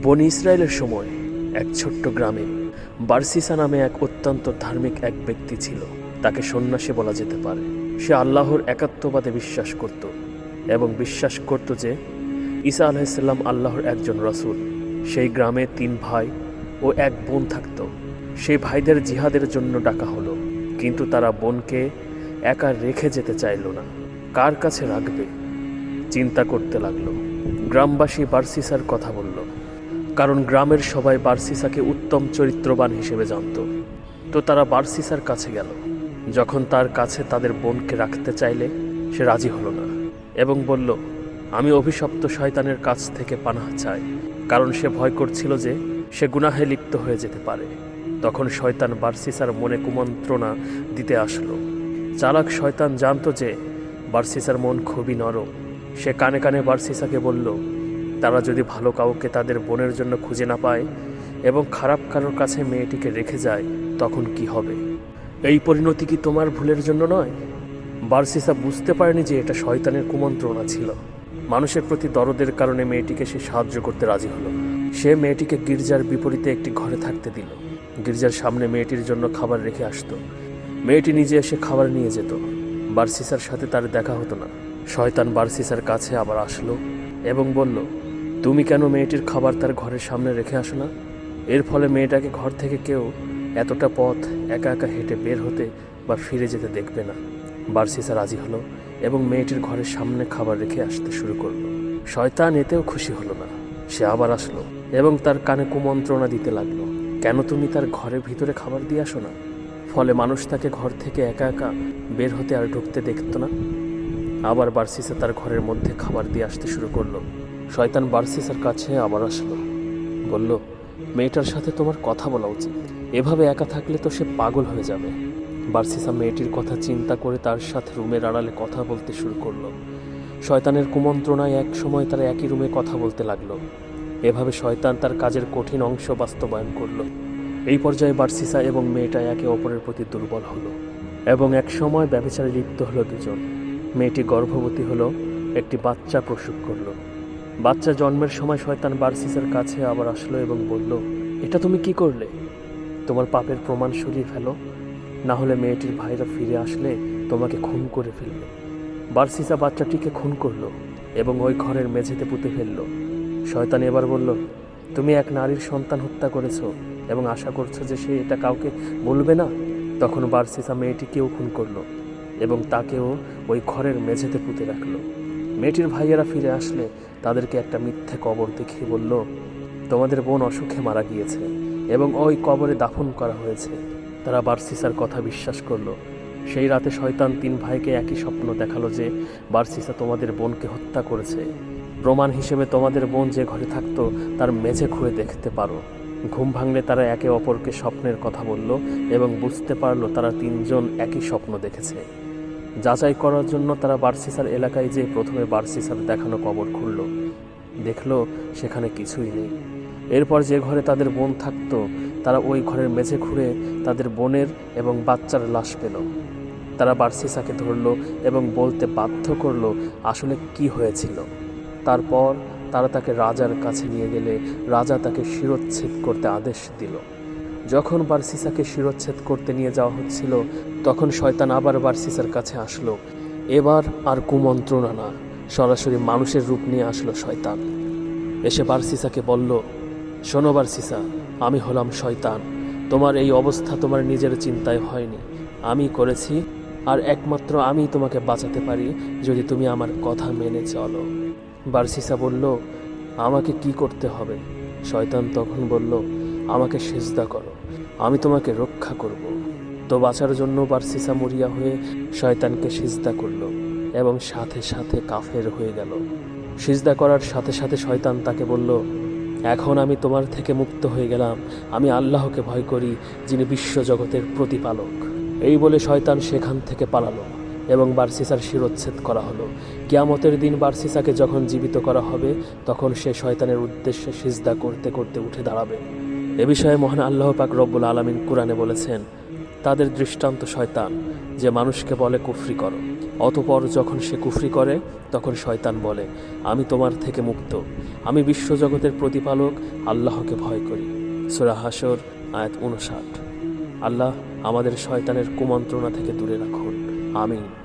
বনি ইসরায়েলের সময় এক ছোট্ট গ্রামে বারসিসা নামে এক অত্যন্ত ধার্মিক এক ব্যক্তি ছিল। তাকে সন্ন্যাসী বলা যেতে পারে। সে আল্লাহর একাত্মবাদে বিশ্বাস করত এবং বিশ্বাস করত যে ঈসা আলাইহিসসালাম আল্লাহর একজন রাসূল। সেই গ্রামে 3 ভাই ও 1 বোন থাকত। সেই ভাইদের জিহাদের জন্য ডাকা হলো, কিন্তু তারা বোনকে একা রেখে যেতে চাইল না। কার কাছে রাখবে চিন্তা করতে লাগলো। গ্রামবাসী বারসিসার কথা বলল, কারণ গ্রামের সবাই বারসিসাকে উত্তম চরিত্রবান হিসেবে জানত। তো তারা বারসিসার কাছে গেল। যখন তার কাছে তাদের বোনকে রাখতে চাইলে সে রাজি হলো না এবং বলল, আমি অভিশপ্ত শয়তানের কাছ থেকে পানাহ চাই, কারণ সে ভয় করছিল যে সে গুনাহে লিপ্ত হয়ে যেতে পারে। তখন শয়তান বারসিসার মনে কুমন্ত্রণা দিতে আসলো। চালাক শয়তান জানত যে বারসিসার মন খুবই নরম। সে কানে কানে বারসিসাকে বলল, তারা যদি ভালো কাউকে তাদের বোনের জন্য খুঁজে না পায় এবং খারাপ কারোর কাছে মেয়েটিকে রেখে যায়, তখন কি হবে? এই পরিণতি কি তোমার ভুলের জন্য নয়? বারসিসা বুঝতে পারেনি যে এটা শয়তানের কুমন্ত্রণা ছিল। মানুষের প্রতি দরদের কারণে মেয়েটিকে সে সাহায্য করতে রাজি হলো। সে মেয়েটিকে গির্জার বিপরীতে একটি ঘরে থাকতে দিল। গির্জার সামনে মেয়েটির জন্য খাবার রেখে আসতো। মেয়েটি নিজে এসে খাবার নিয়ে যেত। বারসিসার সাথে তার দেখা হতো না। শয়তান বারসিসার কাছে আবার আসলো এবং বলল, তুমি কেন মেয়েটির খাবার তার ঘরের সামনে রেখে আসো না? এর ফলে মেয়েটাকে ঘর থেকে কেউ এতটা পথ একা একা হেঁটে বের হতে বা ফিরে যেতে দেখবে না। বারসিসা রাজি হলো এবং মেয়েটির ঘরের সামনে খাবার রেখে আসতে শুরু করলো। শয়তান এতেও খুশি হলো না। সে আবার আসলো এবং তার কানে কুমন্ত্রণা দিতে লাগলো, কেন তুমি তার ঘরের ভিতরে খাবার দিয়ে আসো না? ফলে মানুষ তাকে ঘর থেকে একা একা বের হতে আর ঢুকতে দেখতো না। আবার বারসিসা তার ঘরের মধ্যে খাবার দিয়ে আসতে শুরু করলো। শয়তান বারসিসার কাছে আবার আসলো, বলল, মেয়েটার সাথে তোমার কথা বলা উচিত। এভাবে একা থাকলে তো সে পাগল হয়ে যাবে। বারসিসা মেয়েটির কথা চিন্তা করে তার সাথে রুমের আড়ালে কথা বলতে শুরু করলো। শয়তানের কুমন্ত্রণায় এক সময় তারা একই রুমে কথা বলতে লাগলো। এভাবে শয়তান তার কাজের কঠিন অংশ বাস্তবায়ন করলো। এই পর্যায়ে বারসিসা এবং মেয়েটা একে অপরের প্রতি দুর্বল হলো এবং এক সময় ব্যভিচারে লিপ্ত হলো দুজন। মেয়েটি গর্ভবতী হলো, একটি বাচ্চা প্রসব করলো। বাচ্চা জন্মের সময় শয়তান বারসিসার কাছে আবার আসলো এবং বলল, এটা তুমি কি করলে? তোমার পাপের প্রমাণ সরিয়ে ফেলো, না হলে মেয়েটির ভাইরা ফিরে আসলে তোমাকে খুন করে ফেলবে। বারসিসা বাচ্চাটিকে খুন করলো এবং ওই ঘরের মেঝেতে পুঁতে ফেললো। শয়তান এবার বলল, তুমি এক নারীর সন্তান হত্যা করেছো এবং আশা করছো যে সে এটা কাউকে বলবে না। তখন বারসিসা মেয়েটিকেও খুন করলো এবং তাকেও ওই ঘরের মেঝেতে পুঁতে রাখলো। মেয়েটির ভাইয়েরা ফিরে আসলে তাদেরকে একটা মিথ্যে কবর দেখিয়ে বলল, তোমাদের বোন অসুখে মারা গিয়েছে এবং ওই কবরে দাফন করা হয়েছে। তারা বারসিসার কথা বিশ্বাস করলো। সেই রাতে শয়তান 3 ভাইকে একই স্বপ্ন দেখালো যে বারসিসা তোমাদের বোনকে হত্যা করেছে। প্রমাণ হিসেবে তোমাদের বোন যে ঘরে থাকতো তার মেঝে খুঁড়ে দেখতে পারো। ঘুম ভাঙলে তারা একে অপরকে স্বপ্নের কথা বলল এবং বুঝতে পারলো তারা 3 জন একই স্বপ্ন দেখেছে। যাচাই করার জন্য তারা বারসিসার এলাকায় যেয়ে প্রথমে বারসিসার দেখানো কবর খুঁড়ল। দেখলো সেখানে কিছুই নেই। এরপর যে ঘরে তাদের বোন থাকতো তারা ওই ঘরের মেঝে খুঁড়ে তাদের বোনের এবং বাচ্চার লাশ পেল। তারা বারসিসাকে ধরল এবং বলতে বাধ্য করলো আসলে কি হয়েছিল। তারপর তারা তাকে রাজার কাছে নিয়ে গেলে রাজা তাকে শিরচ্ছেদ করতে আদেশ দিল। যখন বারসিসাকে শিরচ্ছেদ করতে নিয়ে যাওয়া হচ্ছিল তখন শয়তান আবার বারসিসার কাছে আসলো। এবার আর কুমন্ত্রণা না, সরাসরি মানুষের রূপ নিয়ে আসলো শয়তান। এসে বারসিসাকে বলল, শোনো বারসিসা, আমি হলাম শয়তান। তোমার এই অবস্থা তোমার নিজের চিন্তায় হয়নি, আমি করেছি। আর একমাত্র আমি তোমাকে বাঁচাতে পারি যদি তুমি আমার কথা মেনে চলো। বারসিসা বলল, আমাকে কি করতে হবে? শয়তান তখন বলল, আমাকে সিজদা করো, আমি তোমাকে রক্ষা করব। তো বাঁচার জন্য বারসিসা মরিয়া হয়ে শয়তানকে সিজদা করল এবং সাথে সাথে কাফের হয়ে গেল। সিজদা করার সাথে সাথে শয়তান তাকে বলল, এখন আমি তোমার থেকে মুক্ত হয়ে গেলাম। আমি আল্লাহকে ভয় করি, যিনি বিশ্বজগতের প্রতিপালক। এই বলে শয়তান সেখান থেকে পালালো এবং বারসিসার শিরচ্ছেদ করা হলো। কিয়ামতের দিন বারসিসাকে যখন জীবিত করা হবে তখন সে শয়তানের উদ্দেশ্যে সিজদা করতে করতে উঠে দাঁড়াবে। এ বিষয়ে মহান আল্লাহ পাক রব্বুল আলামিন কুরআনে বলেছেন, তাদের দৃষ্টান্ত শয়তান, যে মানুষকে বলে কুফরি করো, অতঃপর যখন সে কুফরি করে তখন শয়তান বলে, আমি তোমার থেকে মুক্ত, আমি বিশ্বজগতের প্রতিপালক আল্লাহকে ভয় করি। সূরা হাশর আয়াত 59। আল্লাহ আমাদের শয়তানের কুমন্ত্রণা থেকে দূরে রাখুন। আমিন।